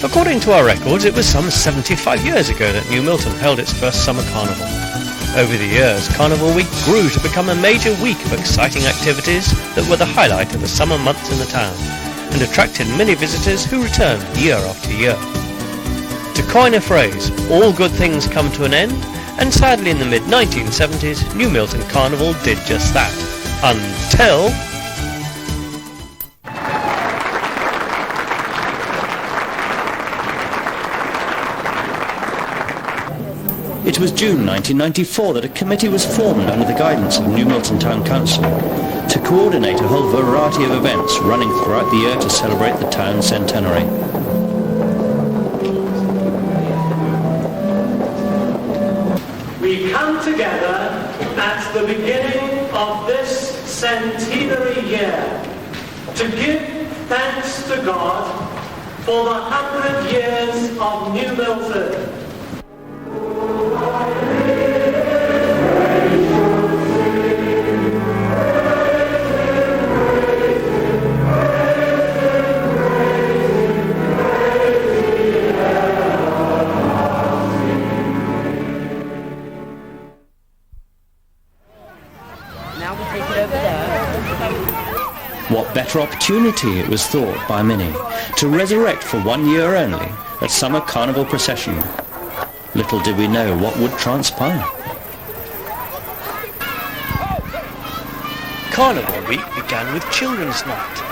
According to our records, it was some 75 years ago that New Milton held its first summer carnival. Over the years, Carnival Week grew to become a major week of exciting activities that were the highlight of the summer months in the town, and attracted many visitors who returned year after year. To coin a phrase, all good things come to an end, and sadly in the mid-1970s, New Milton Carnival did just that. Until... It was June 1994 that a committee was formed under the guidance of New Milton Town Council to coordinate a whole variety of events running throughout the year to celebrate the town's centenary. We come together at the beginning of this centenary year to give thanks to God for the 100 years of New Milton. What better opportunity, it was thought by many, to resurrect for 1 year only a summer carnival procession. Little did we know what would transpire. Carnival Week began with Children's Night.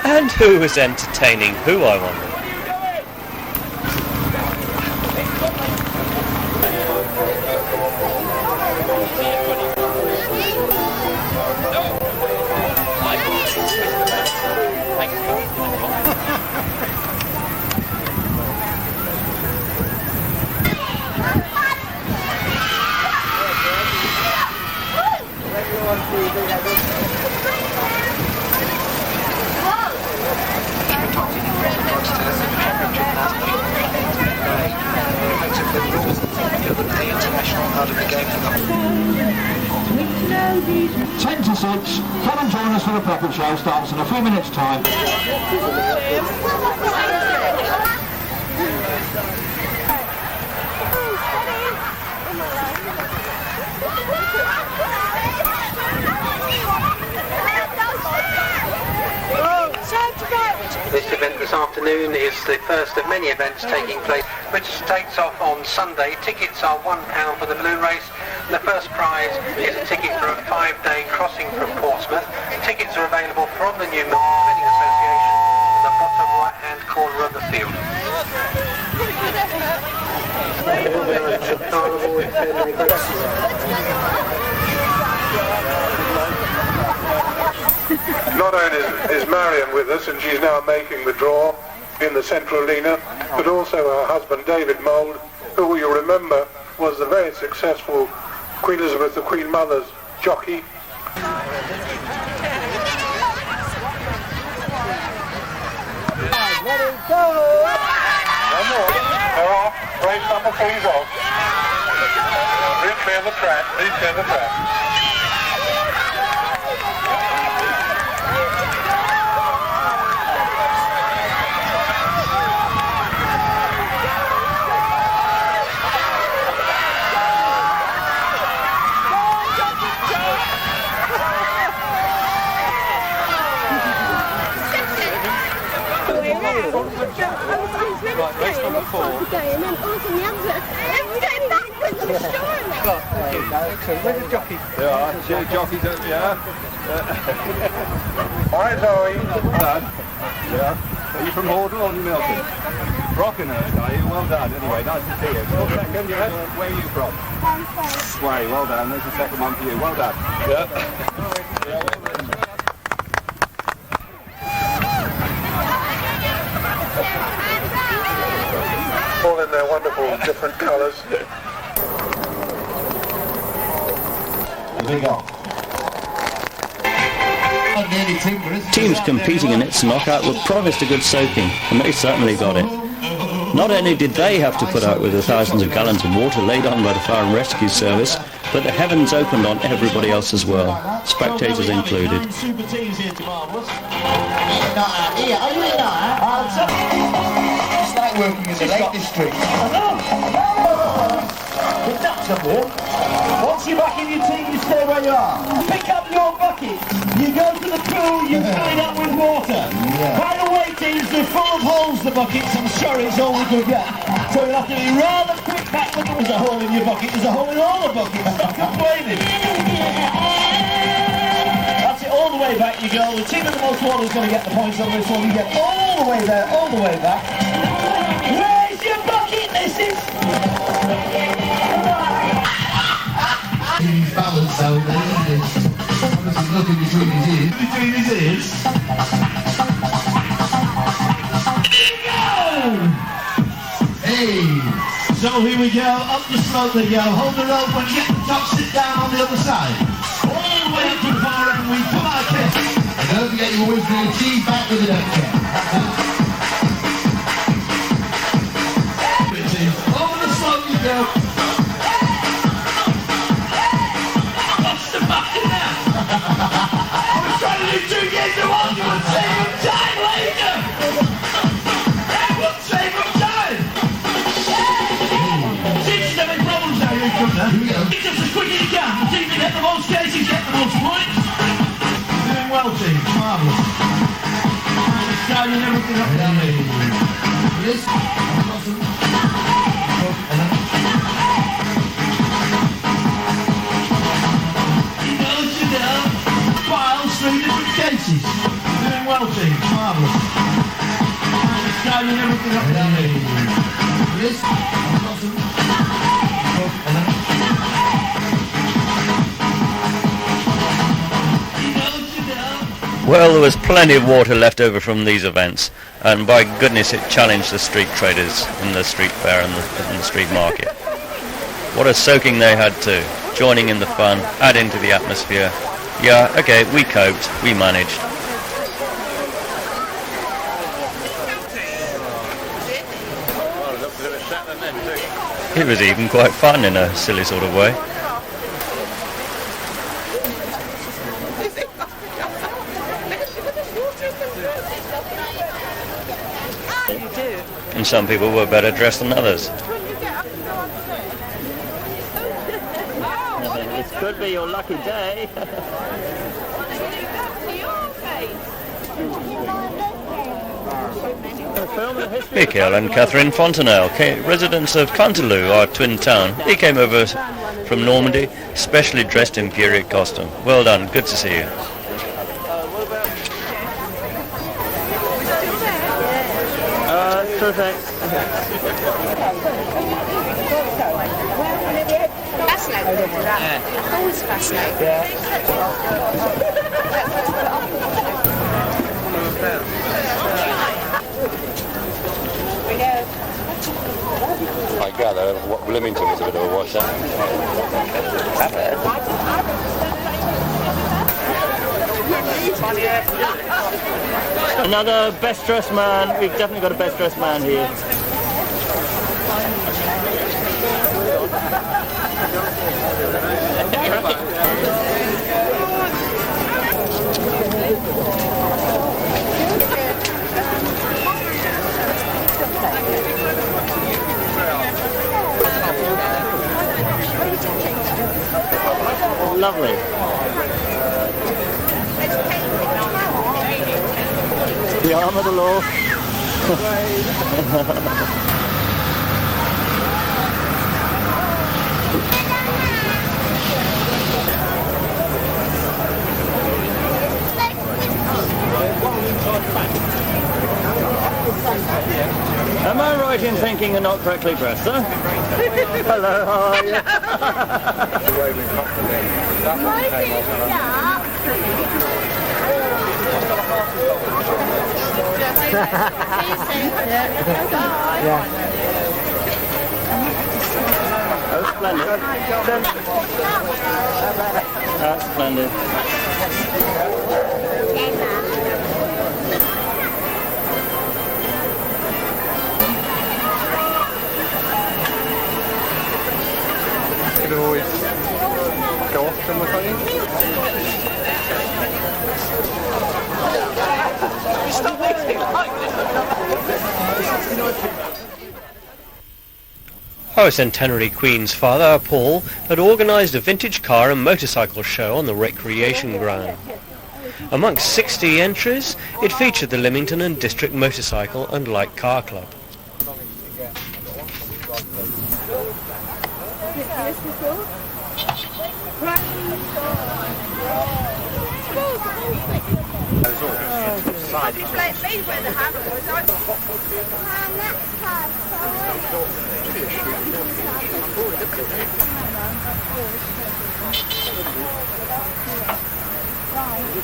And who was entertaining who, I wonder? Ten to 6, come and join us for the puppet show, starts in a few minutes' time. This event this afternoon is the first of many events taking place, which takes off on Sunday. Tickets are £1 for the balloon race. And the first prize is a ticket for a 5-day crossing from Portsmouth. Tickets are available from the New Milton Swimming Association in the bottom right-hand corner of the field. Not only is Marion with us, and she's now making the draw in the central arena, but also her husband David Mould, who you'll remember was the very successful Queen Elizabeth, the Queen Mother's jockey. Let it go! One more. They're off. Race number 3's off. Please clear the track. Please clear the track. Right, race number 4. And then all of the others, every day backwards and showing. Where's the jockey? Yeah, cheer jockeys, yeah. Hi Zoe. Dad. Yeah. Are you from Hordle or New Milton? Brockenhurst, are you? Well done. Anyway, nice to see you. Second, where are you from? Sway, well done. There's the second one for you. Well done. Yeah. All in their wonderful different colours. Teams competing in its knockout were promised a good soaking, and they certainly got it. Not only did they have to put out with the thousands of gallons of water laid on by the fire and rescue service, but the heavens opened on everybody else as well, spectators included. Super teams here tomorrow. Are you in there? working in the Lake District. The ducks up here. Once you're back in your team, you stay where you are. Pick up your bucket. You go to the pool, you fill it up with water. By the way, teams, they're full of holes, the buckets. I'm sure it's all we could get. So you'll have to be rather quick back when there's a hole in your bucket. There's a hole in all the buckets. Stop complaining. That's it, all the way back you go. The team with the most water is going to get the points on this one. You get all the way there, all the way back. Where's your bucket, missus? He's balanced out there, isn't he? Obviously nothing between his ears. Between his ears. Hey! So here we go, up the slope they go. Hold the rope, when you get the top, sit down on the other side. All the way up to the far end, we pull our kick. And don't forget your always bring a team back with a duck kick. Over the slope you go. I was trying to do 2 games at once, you would save him time later! That would save him time! 6, 7 problems now, here he comes now. It's just as quick as you can. The team that get the most cases get the most points. Doing well, team. Marvellous. Starting everything up down there. Yes. Three different cases. Doing well, team. Marvellous. Starting everything up down there. Yes. Well, there was plenty of water left over from these events, and by goodness it challenged the street traders in the street fair and the street market. What a soaking they had too, joining in the fun, adding to the atmosphere. Yeah, okay, we coped, we managed. It was even quite fun in a silly sort of way. And some people were better dressed than others. This could be your lucky day. Michael and Catherine Fontenelle, residents of Canterlou, our twin town. He came over from Normandy, specially dressed in period costume. Well done, good to see you. Perfect. Fascinating. Yeah. Always fascinating. Yeah. I gather Bloomington was a bit of a washout. Another best dressed man. We've definitely got a best dressed man here. Lovely. The arm of the law. Am I right in thinking you're not correctly dressed, sir? Hello, how are you? Oh, splendid. That's splendid. Could always go off somewhere, can't you? Stop acting like this! Our Centenary Queen's father, Paul, had organised a vintage car and motorcycle show on the recreation ground. Amongst 60 entries, it featured the Lymington and District Motorcycle and Light Car Club.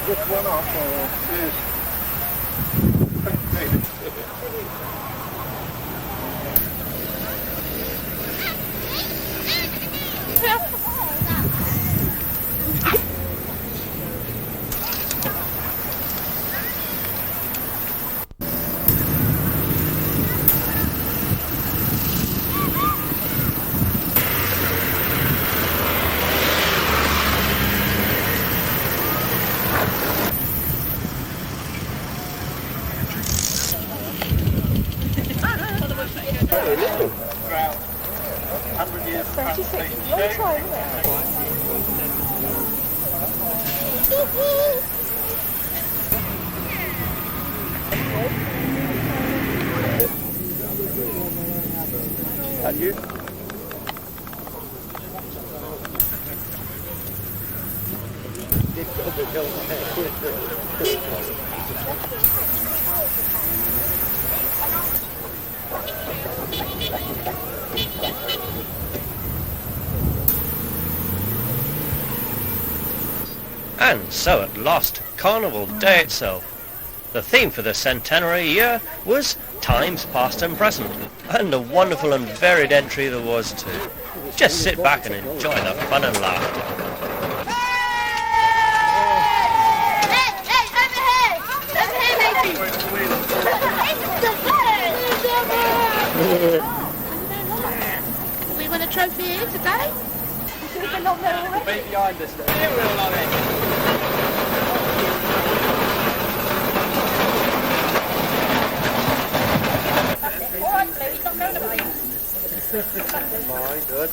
Which one off or you? And so at last, Carnival Day itself. The theme for the centenary year was Times Past and Present, and a wonderful and varied entry there was too. Just sit back and enjoy the fun and laughter. We won a trophy here today. Be behind us there. Fine, good.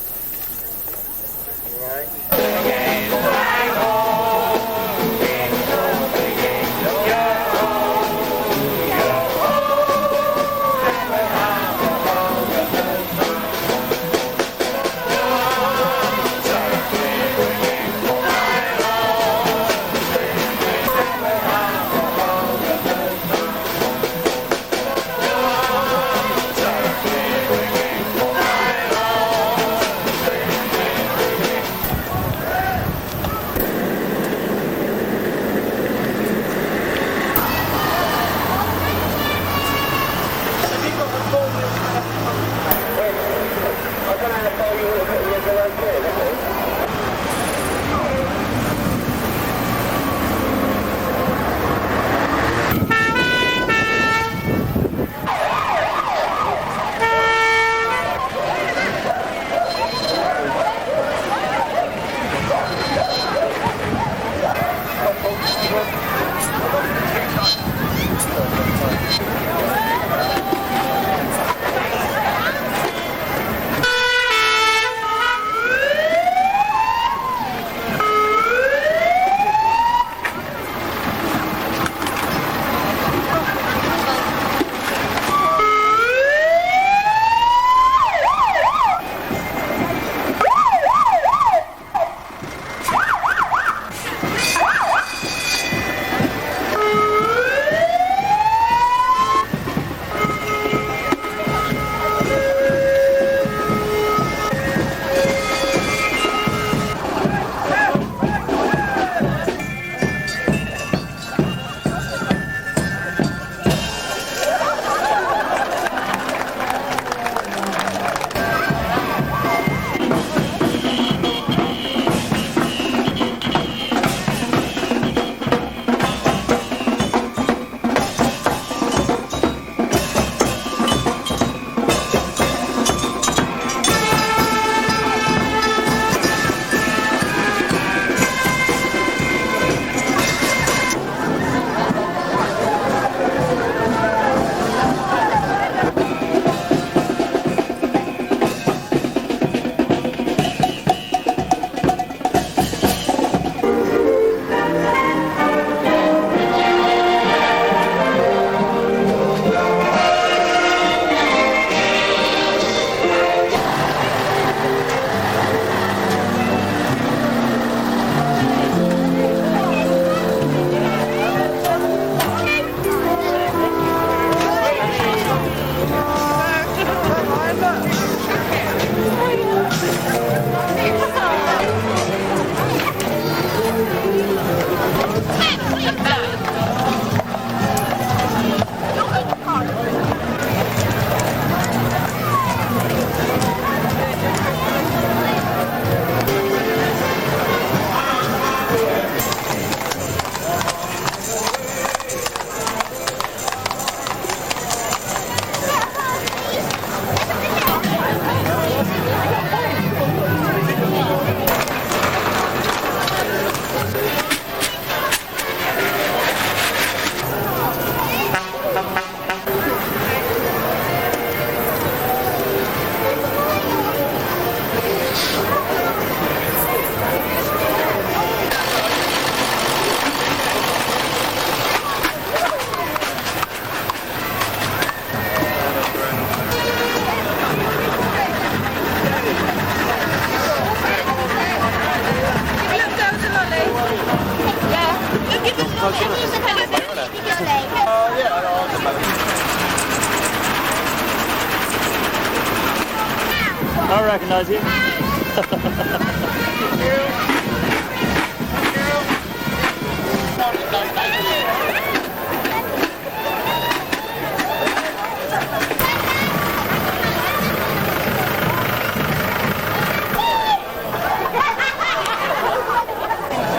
I recognise you.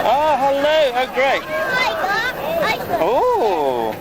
Oh, hello. Oh, great. Oh.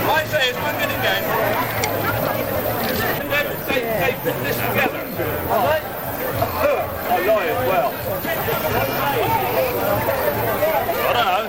I say it's 1 minute game. And then they put this together. I lie as well. I don't know.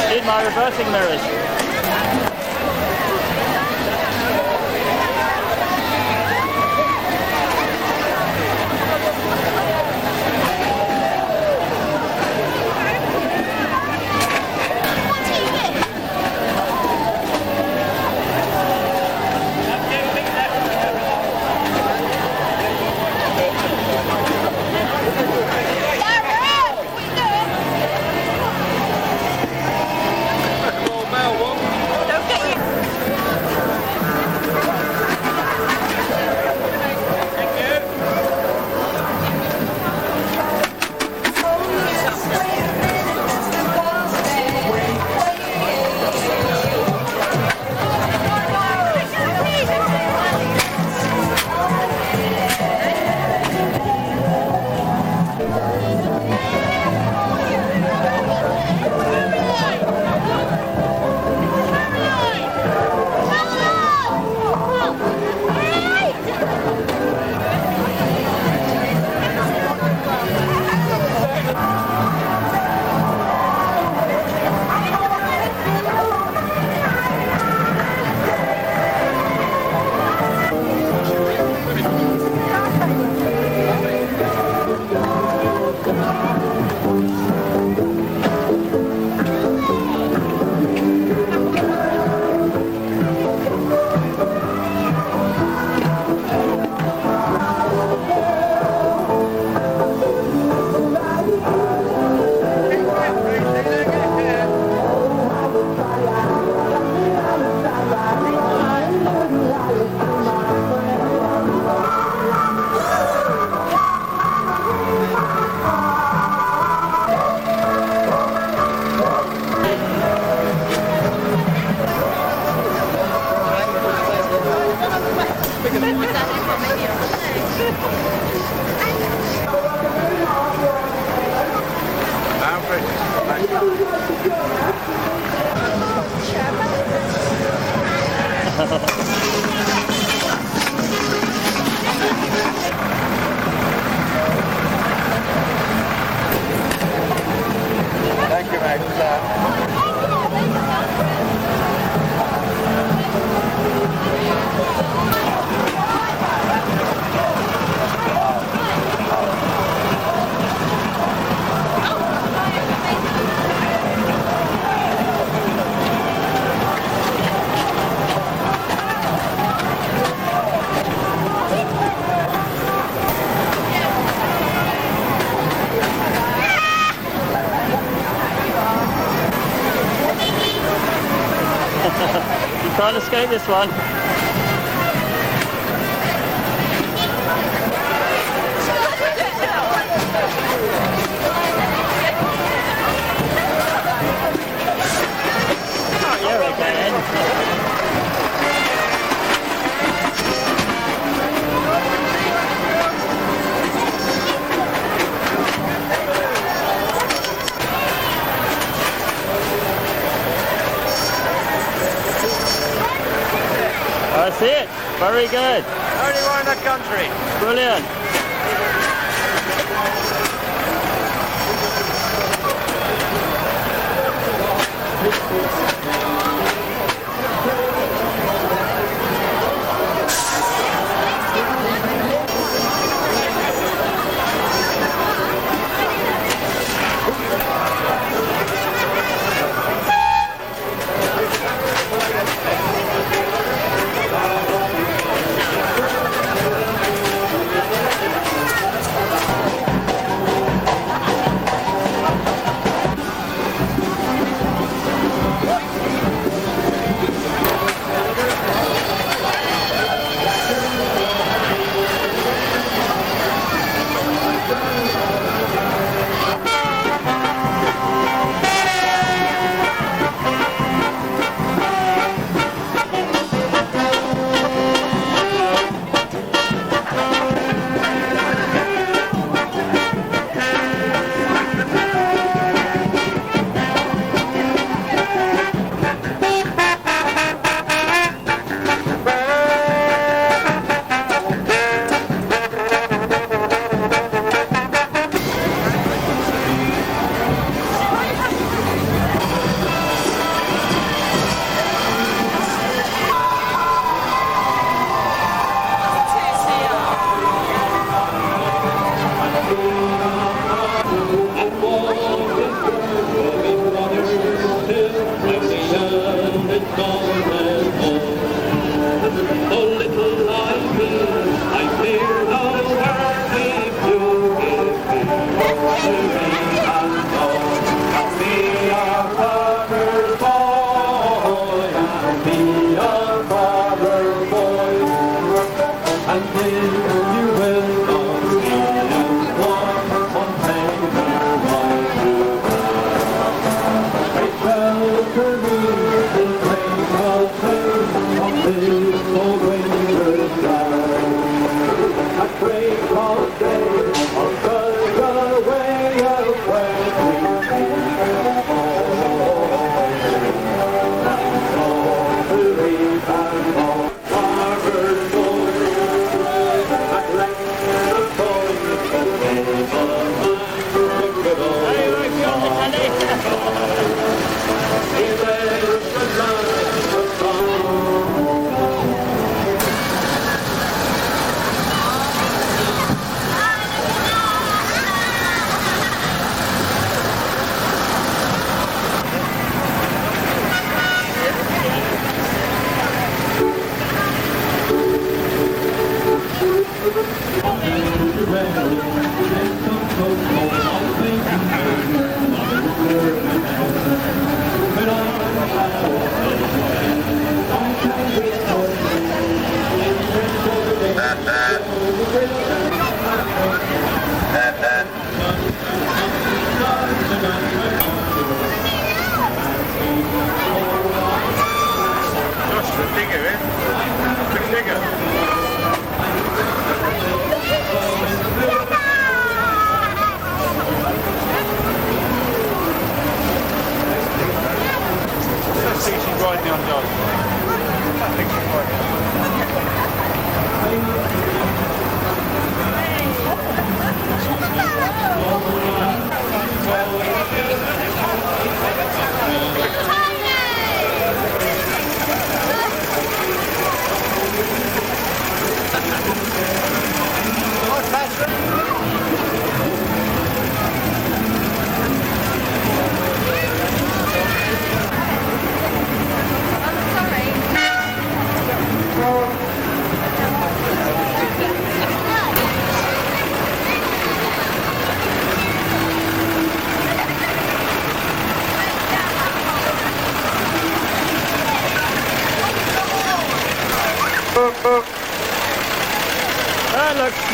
Need my reversing mirrors. Well, one. Can't escape this one. Oh, you're okay then. That's it. Very good. Only one in the country. Brilliant.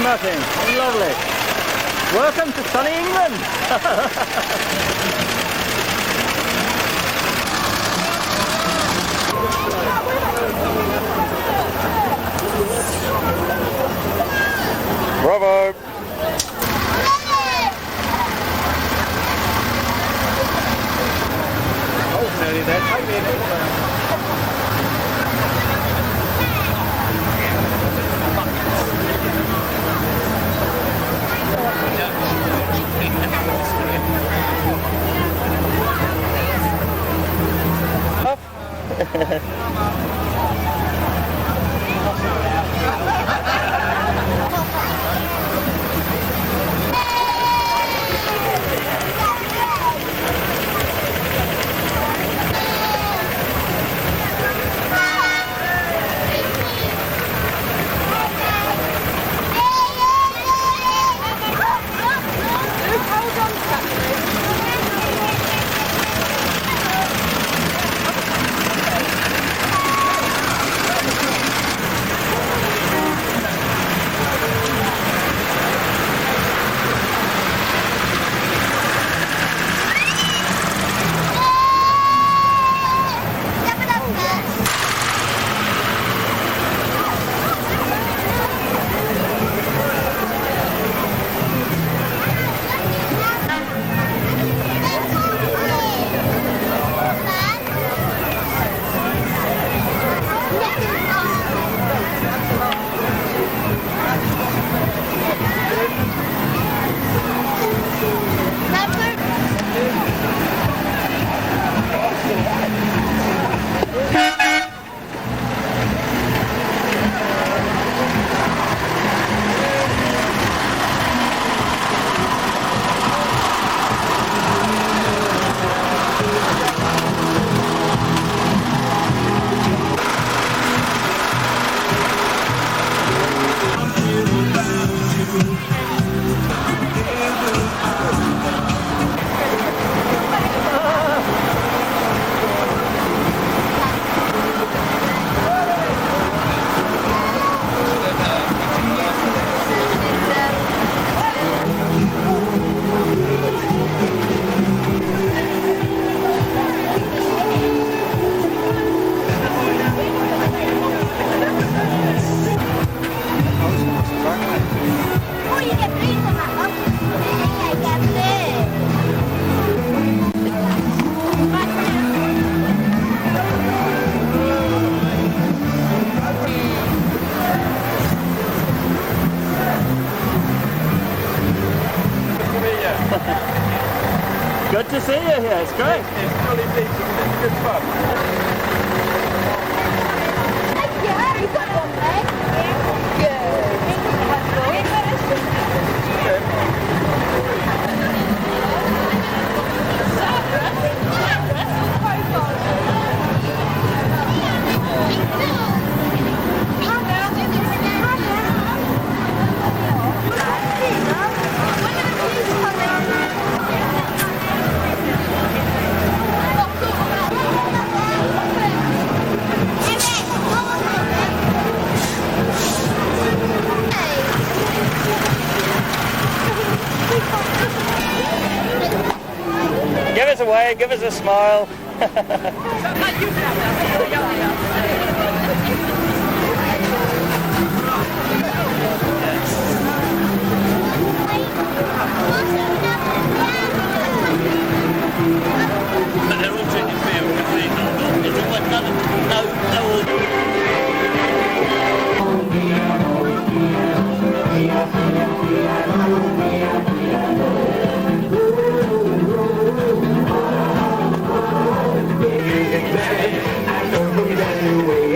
nothing. Lovely. Welcome to sunny England. Bravo! Oh, nearly there. Take me in. Good to see you here, it's great. It's fully decent, it's good fun. Yeah, you got one there. Give us a wave, give us a smile. I know that way.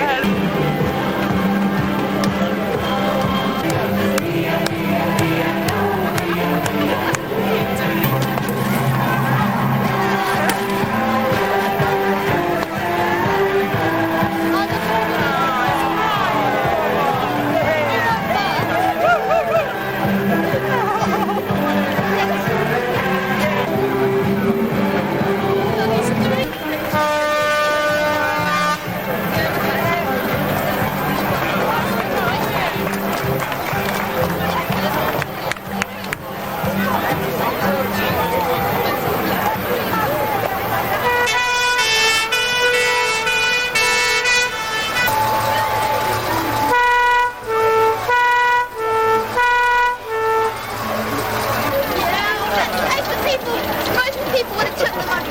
most people would have took the money.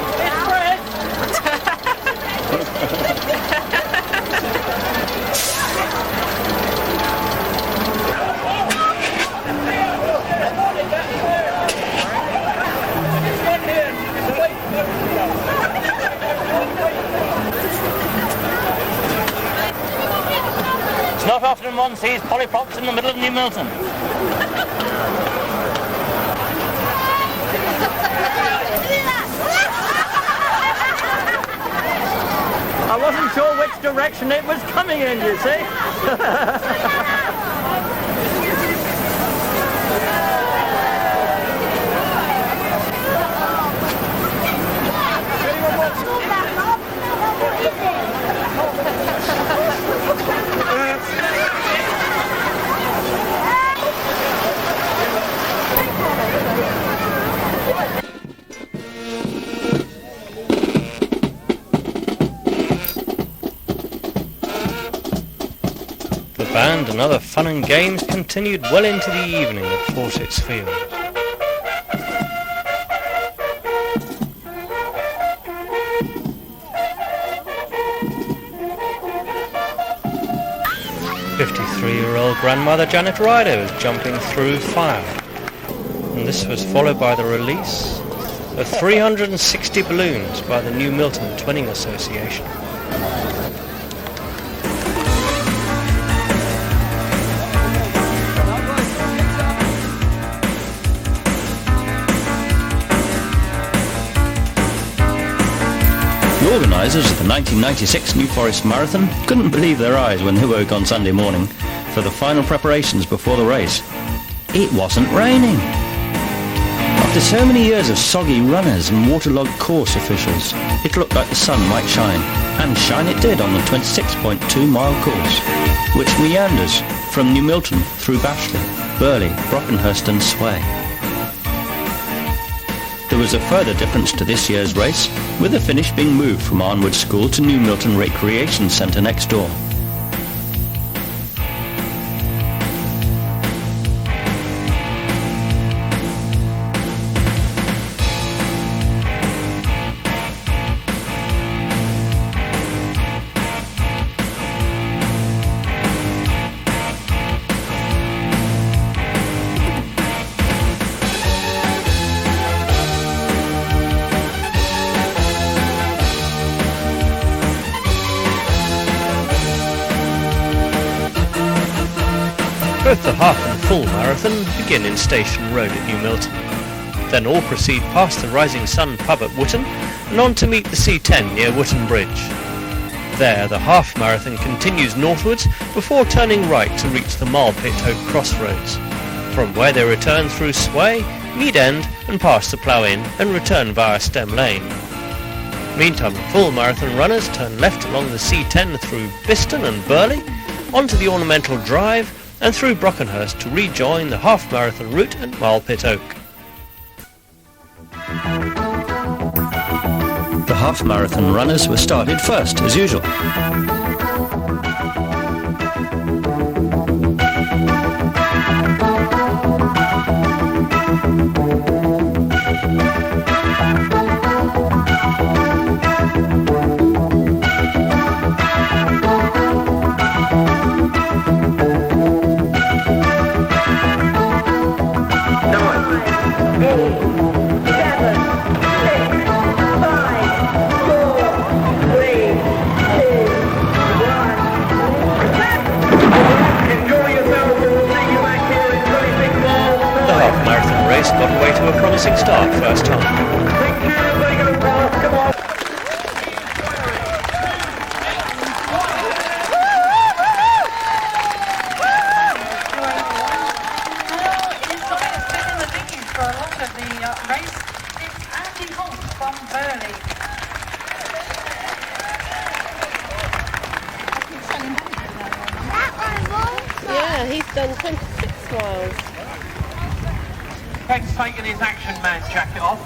It's not often one sees polyprops in the middle of New Milton. I wasn't sure which direction it was coming in, you see. The band and other fun and games continued well into the evening at Fawcett's Field. "53-year-old grandmother Janet Ryder was jumping through fire, and this was followed by the release of 360 balloons by the New Milton Twinning Association. The organisers of the 1996 New Forest Marathon couldn't believe their eyes when they woke on Sunday morning for the final preparations before the race. It wasn't raining. After so many years of soggy runners and waterlogged course officials, it looked like the sun might shine, and shine it did on the 26.2 mile course, which meanders from New Milton through Bashley, Burley, Brockenhurst and Sway. There was a further difference to this year's race, with the finish being moved from Arnwood School to New Milton Recreation Centre next door. Both the half and full marathon begin in Station Road at New Milton. Then all proceed past the Rising Sun pub at Wootton and on to meet the C10 near Wootton Bridge. There the half marathon continues northwards before turning right to reach the Marlpit Oak crossroads, from where they return through Sway, Mead End and past the Plough Inn and return via Stem Lane. Meantime the full marathon runners turn left along the C10 through Biston and Burley, onto the Ornamental Drive and through Brockenhurst to rejoin the half-marathon route at Marlpit Oak. The half-marathon runners were started first, as usual. Got away to a promising start first time. Yeah, he's done 26 miles. Peg's taken his Action Man jacket off.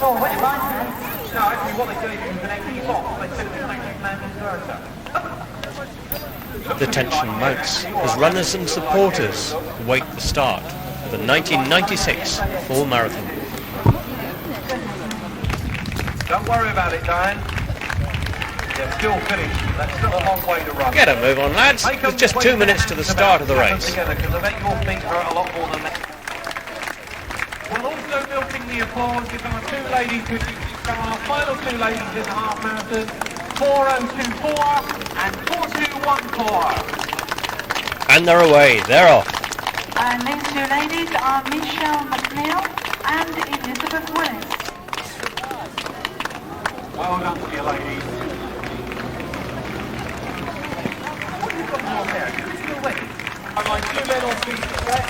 Oh, wait, mine. No, actually what they do is you can connect these off. They put his Action Man inverter. The tension mounts as runners and supporters await the start of the 1996 full marathon. Don't worry about it, Diane. You're still finished. That's still a long way to run. Get a move on, lads. It's just 2 minutes to the start of the race. Because I bet your feet hurt a lot more than that. Well, also milking the applause is our two ladies who our final two ladies in the half marathon, 4024 and 4214. And they're away. They're off. These two ladies are Michelle McNeil and Elizabeth Willis. Well done to you, ladies. And my two men on speed press.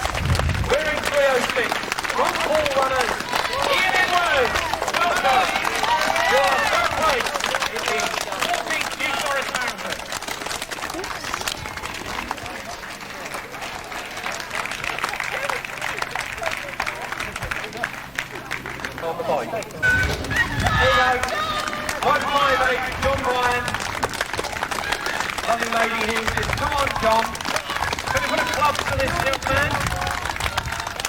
We're in 306. Front hall runners. Ian Edwards. Welcome. You're third place in the 14th New Forest Marathon. On the bike. Here we go. 158, John Ryan. Lovely lady here says, come on, John. Can we put a club to this young man?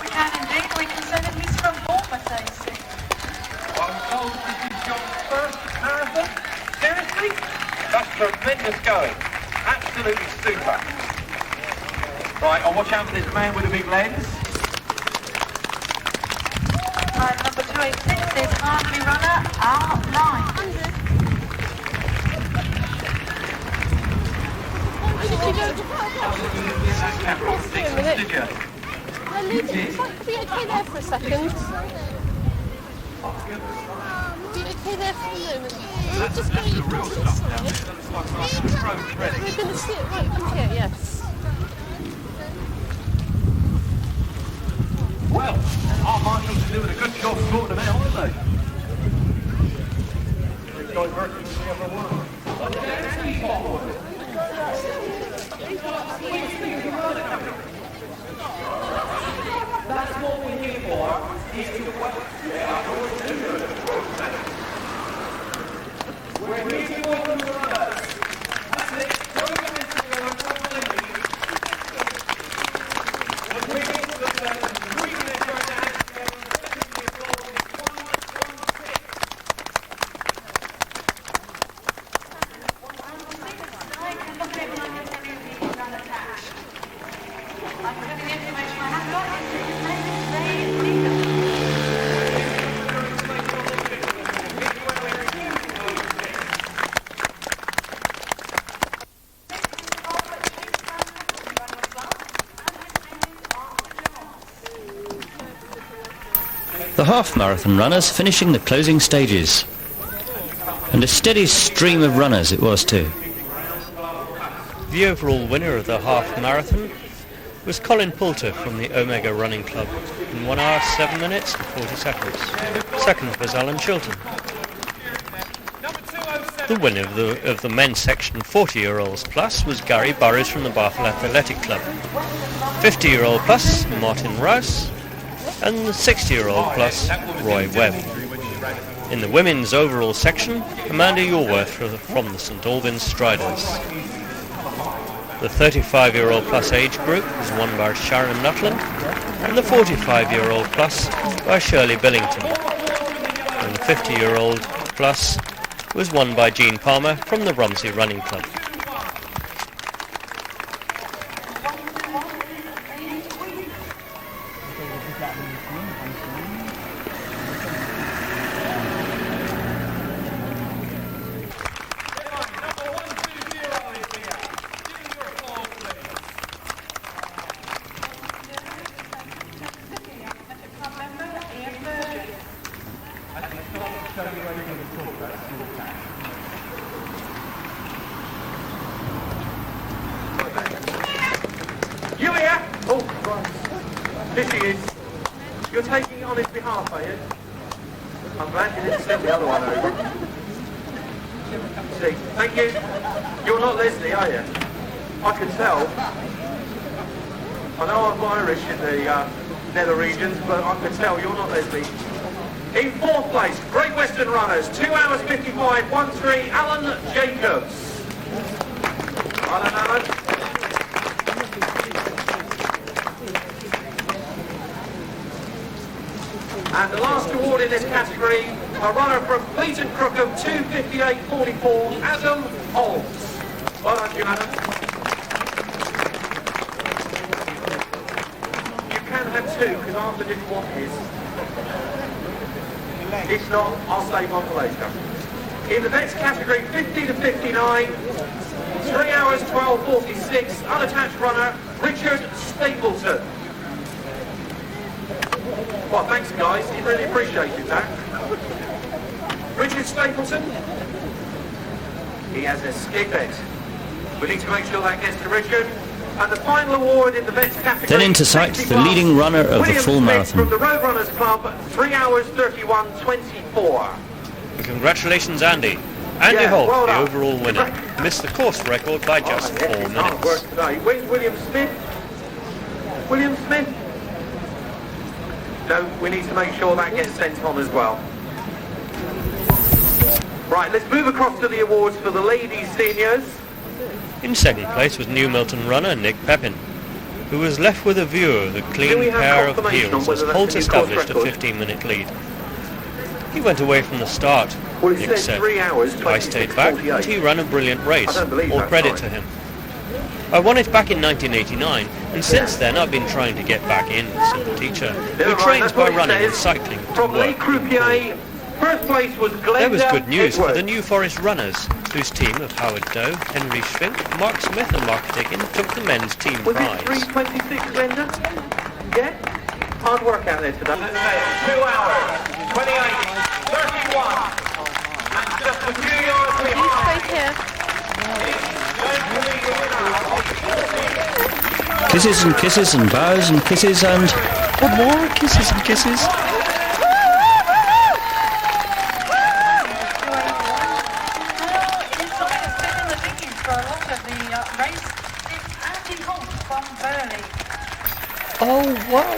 We can indeed. We can send him. He's from Bournemouth, I see. Well, I'm told this is John's first marathon. Seriously? That's tremendous going. Absolutely super. Right, I'll watch out for this man with a big lens. Number 286 is Hardly Runner, R9. Be okay there for a second. Be okay there for a moment. We're just going to We're going to sit right from here, yes. Well, our marshals are doing a good job sorting them out, aren't they? Diverting the other one. That's what we're here for, is to work. We're here to welcome the runners. That's it. The half-marathon runners finishing the closing stages. And a steady stream of runners it was too. The overall winner of the half-marathon was Colin Poulter from the Omega Running Club in 1 hour 7 minutes and 40 seconds. Second was Alan Chilton. The winner of the men's section 40-year-olds plus was Gary Burrows from the Barfel Athletic Club. 50-year-old plus Martin Rouse, and the 60-year-old plus Roy Webb. In the women's overall section, Amanda Yorworth from the St Albans Striders. The 35-year-old plus age group was won by Sharon Nutland, and the 45-year-old plus by Shirley Billington. And the 50-year-old plus was won by Jean Palmer from the Romsey Running Club. Julia! Oh, right. Here she is. You're taking it on his behalf, are you? I'm glad you didn't send the other one over. See, thank you. You're not Leslie, are you? I can tell. I know I'm Irish in the nether regions, but I can tell you're not Leslie. In fourth place, Great Western Runners, 2 hours 55, 1-3, Alan Jacobs. Alan. And the last award in this category, a runner from Fleet and Crookham, 2:58.44, Adam Holmes. Well done, you, Adam. You can have two, because Arthur didn't want his. If not, I'll save one for later. In the next category, 50 to 59, 3 hours 12:46, unattached runner, Richard Stapleton. Well, thanks guys, he really appreciated that. Richard Stapleton, he has escaped it. We need to make sure that gets to Richard. And the final award in the best category. Then into sight, the leading runner of the full marathon. From the Roadrunners Club, 3 hours 31:24. Congratulations, Andy. Andy Holt, the overall winner, missed the course record by just 4 minutes. Where's William Smith? William Smith? No, we need to make sure that gets sent on as well. Right, let's move across to the awards for the ladies seniors. In second place was New Milton runner Nick Pepin, who was left with a view of the clean pair of heels as Holt established a 15-minute lead. He went away from the start, Nick said. I stayed back and he ran a brilliant race. All credit to him. I won it back in 1989, and since then I've been trying to get back in, said the teacher, who trains by running and cycling to work. First place was Glenda. There was good news for the New Forest runners, whose team of Howard Doe, Henry Schwink, Mark Smith and Mark Dickin took the men's team prize. Was it 3:26, Glenda? Yeah? Hard work out there today. Let's say 2 hours, 28:31, and just a few yards behind. Kisses and kisses and bows and kisses and... What more kisses and kisses? Oh, wow.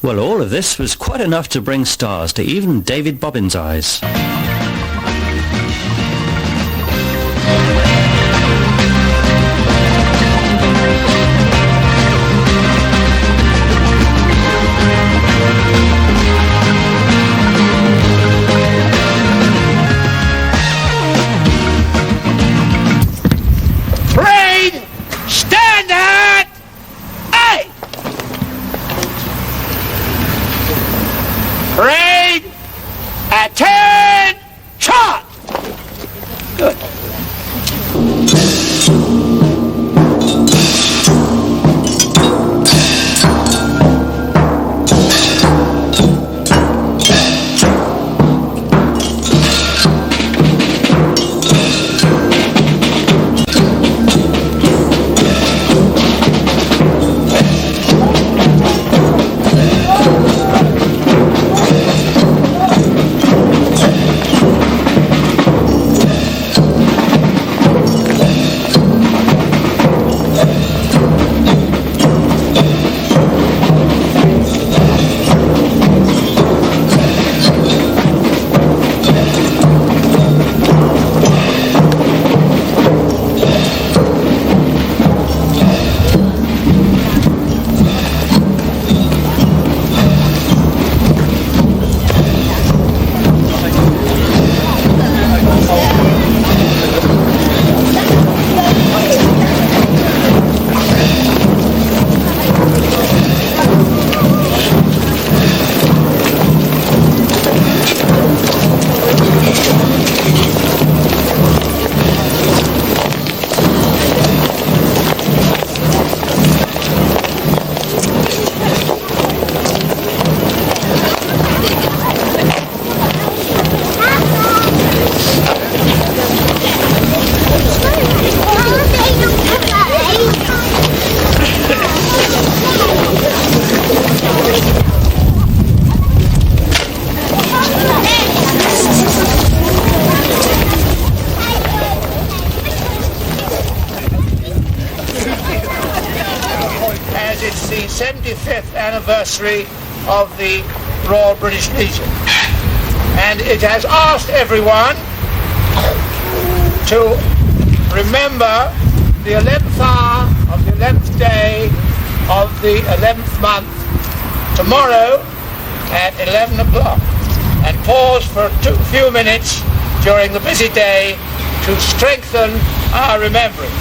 Well, all of this was quite enough to bring stars to even David Bobbin's eyes. the 75th anniversary of the Royal British Legion. And it has asked everyone to remember the 11th hour of the 11th day of the 11th month tomorrow at 11 o'clock, and pause for a few minutes during the busy day to strengthen our remembrance.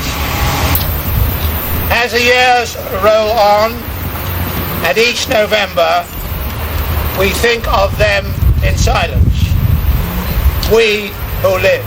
As the years roll on, and each November we think of them in silence, we who live.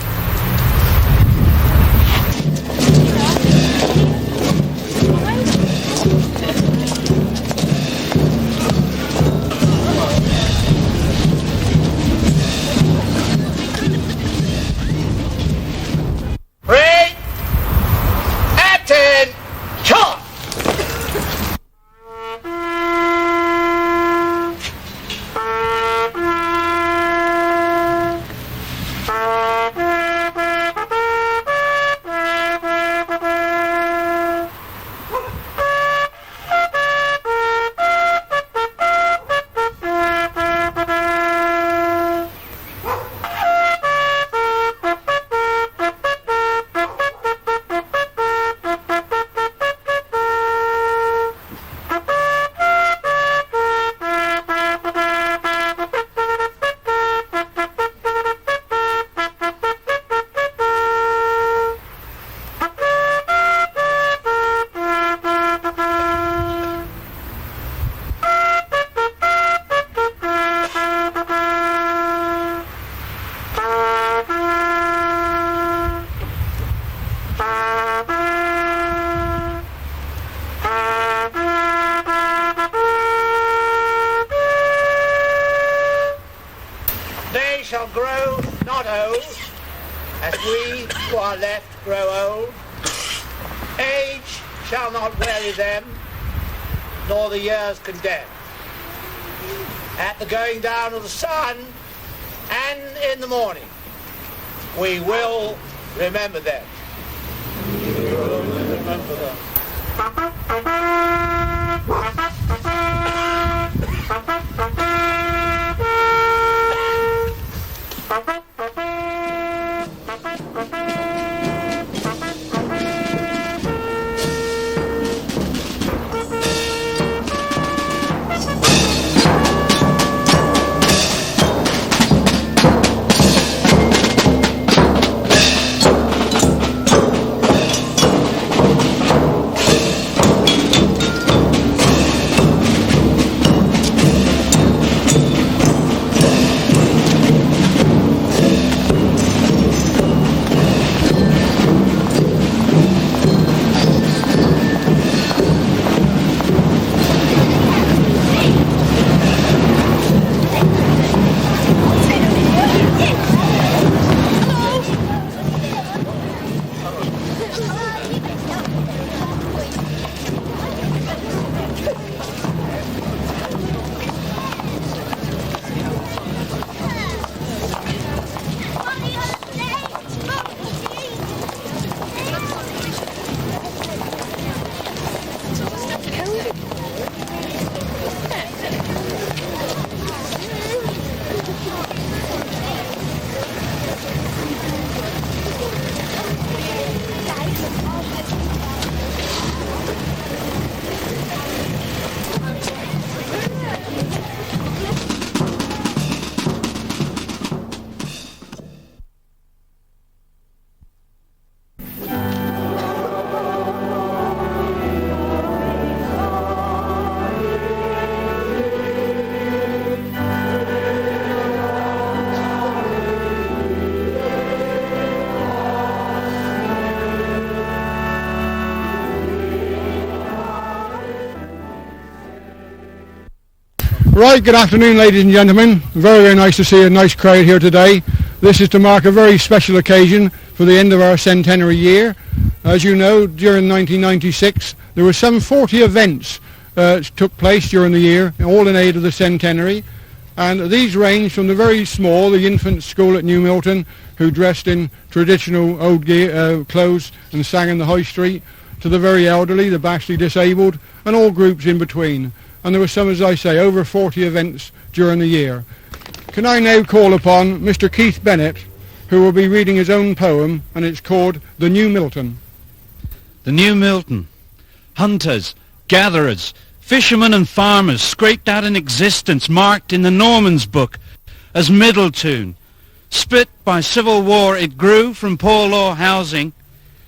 Shall grow not old, as we who are left grow old. Age shall not weary them, nor the years condemn. At the going down of the sun and in the morning, we will remember them. We will remember them. Right, good afternoon ladies and gentlemen. Very, very nice to see a nice crowd here today. This is to mark a very special occasion for the end of our centenary year. As you know, during 1996 there were some 40 events took place during the year, all in aid of the centenary. And these range from the very small, the infant school at New Milton, who dressed in traditional old gear, clothes and sang in the high street, to the very elderly, the vastly disabled, and all groups in between. And there were some, as I say, over 40 events during the year. Can I now call upon Mr. Keith Bennett, who will be reading his own poem, and it's called The New Milton. The New Milton. Hunters, gatherers, fishermen and farmers scraped out an existence marked in the Norman's book as Middletown. Split by civil war, it grew from poor law housing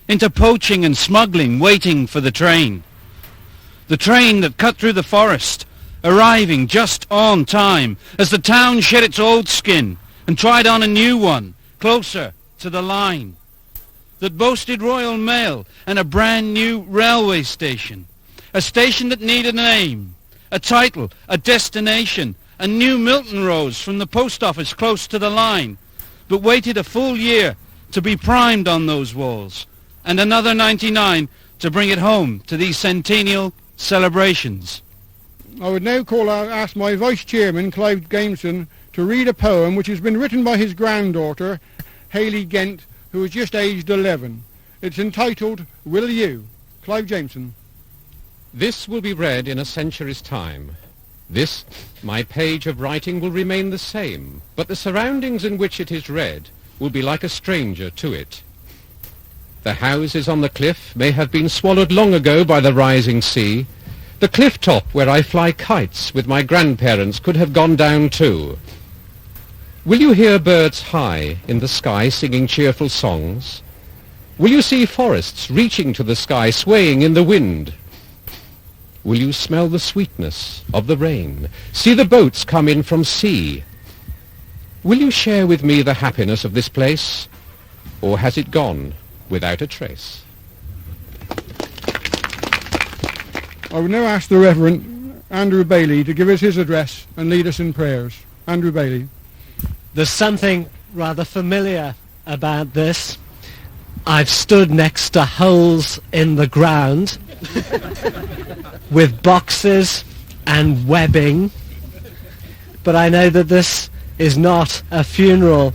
into poaching and smuggling, waiting for the train. The train that cut through the forest, arriving just on time as the town shed its old skin and tried on a new one, closer to the line. That boasted Royal Mail and a brand new railway station. A station that needed a name, a title, a destination. A new Milton rose from the post office close to the line, but waited a full year to be primed on those walls, and another 99 to bring it home to these centennial celebrations. I would now ask my Vice Chairman, Clive Jameson, to read a poem which has been written by his granddaughter, Hayley Gent, who is just aged 11. It's entitled, Will You? Clive Jameson. This will be read in a century's time. This, my page of writing, will remain the same, but the surroundings in which it is read will be like a stranger to it. The houses on the cliff may have been swallowed long ago by the rising sea. The cliff top where I fly kites with my grandparents could have gone down too. Will you hear birds high in the sky singing cheerful songs? Will you see forests reaching to the sky swaying in the wind? Will you smell the sweetness of the rain, see the boats come in from sea? Will you share with me the happiness of this place, or has it gone without a trace? I will now ask the Reverend Andrew Bailey to give us his address and lead us in prayers. Andrew Bailey. There's something rather familiar about this. I've stood next to holes in the ground with boxes and webbing, but I know that this is not a funeral.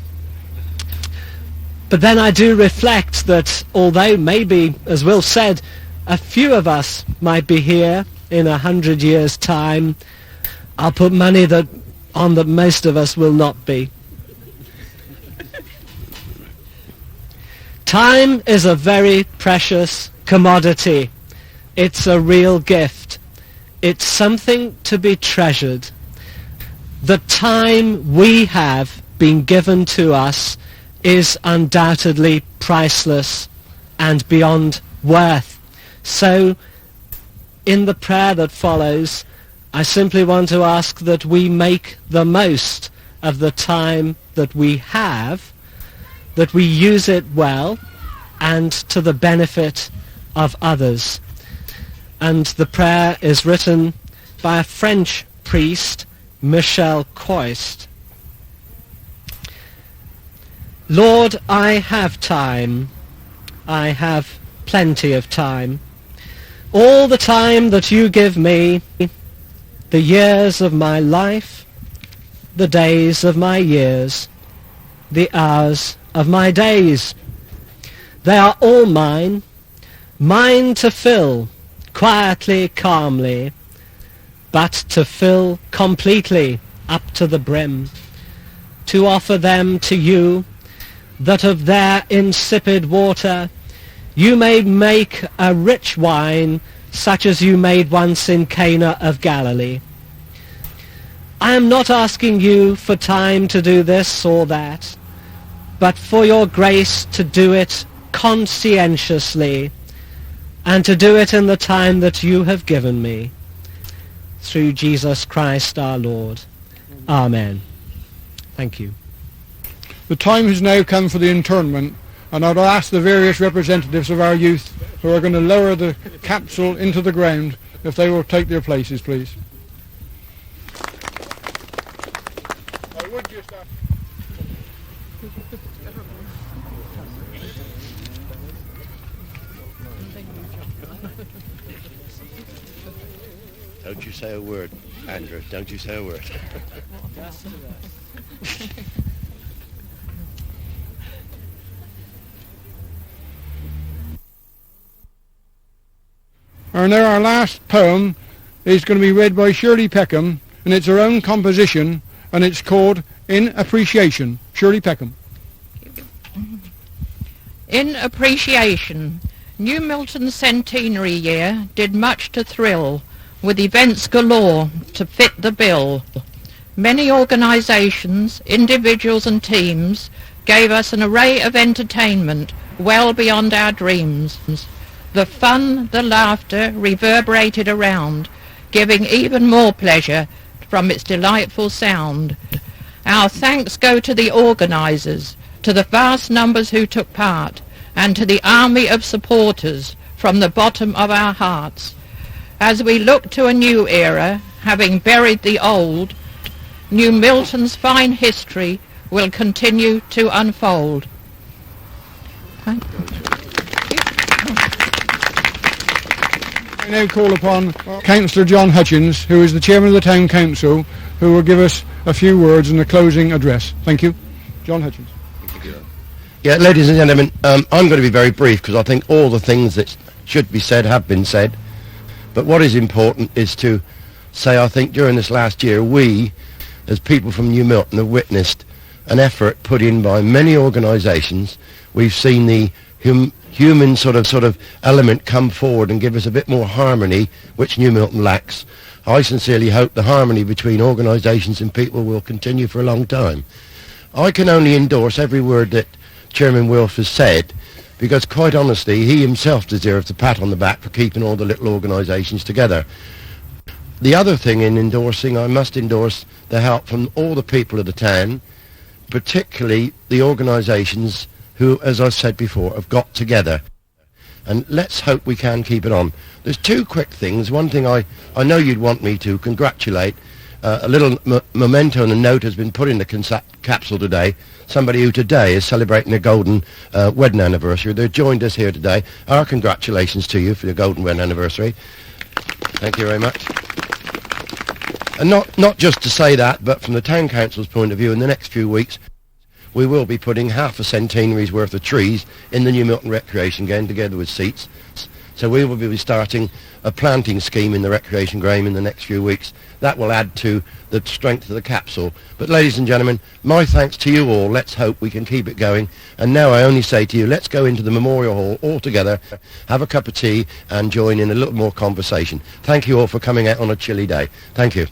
But then I do reflect that although maybe, as Will said, a few of us might be here in 100 years' time, I'll put money on that most of us will not be. Time is a very precious commodity. It's a real gift. It's something to be treasured. The time we have been given to us is undoubtedly priceless and beyond worth. So, in the prayer that follows, I simply want to ask that we make the most of the time that we have, that we use it well and to the benefit of others. And the prayer is written by a French priest, Michel Coist. Lord, I have time. I have plenty of time. All the time that you give me, the years of my life, the days of my years, the hours of my days. They are all mine, mine to fill, quietly, calmly, but to fill completely up to the brim, to offer them to you, that of their insipid water you may make a rich wine, such as you made once in Cana of Galilee. I am not asking you for time to do this or that, but for your grace to do it conscientiously, and to do it in the time that you have given me. Through Jesus Christ our Lord. Amen. Thank you. The time has now come for the internment, and I'd ask the various representatives of our youth who are going to lower the capsule into the ground if they will take their places, please. I would just ask... Don't you say a word, Andrew. Don't you say a word. And now our last poem is going to be read by Shirley Peckham, and it's her own composition, and it's called In Appreciation. Shirley Peckham. In appreciation, New Milton's centenary year did much to thrill, with events galore to fit the bill. Many organisations, individuals and teams gave us an array of entertainment well beyond our dreams. The fun, the laughter reverberated around, giving even more pleasure from its delightful sound. Our thanks go to the organisers, to the vast numbers who took part, and to the army of supporters from the bottom of our hearts. As we look to a new era, having buried the old, New Milton's fine history will continue to unfold. Thank you. I now call upon Councillor John Hutchins, who is the Chairman of the Town Council, who will give us a few words in the closing address. Thank you. John Hutchins. Yeah, ladies and gentlemen, I'm going to be very brief because I think all the things that should be said have been said. But what is important is to say I think during this last year we, as people from New Milton, have witnessed an effort put in by many organisations. We've seen the human sort of element come forward and give us a bit more harmony, which New Milton lacks. I sincerely hope the harmony between organisations and people will continue for a long time. I can only endorse every word that Chairman Wilf has said, because quite honestly he himself deserves a pat on the back for keeping all the little organisations together. The other thing in endorsing, I must endorse the help from all the people of the town, particularly the organisations who, as I said before, have got together. And let's hope we can keep it on. There's two quick things. One thing I know you'd want me to congratulate. A little memento and a note has been put in the capsule today. Somebody who today is celebrating their golden wedding anniversary. They've joined us here today. Our congratulations to you for your golden wedding anniversary. Thank you very much. And not just to say that, but from the Town Council's point of view, in the next few weeks, we will be putting half a centenary's worth of trees in the New Milton Recreation Game together with seats. So we will be starting a planting scheme in the recreation game in the next few weeks. That will add to the strength of the capsule. But ladies and gentlemen, my thanks to you all. Let's hope we can keep it going. And now I only say to you, let's go into the Memorial Hall all together, have a cup of tea and join in a little more conversation. Thank you all for coming out on a chilly day. Thank you.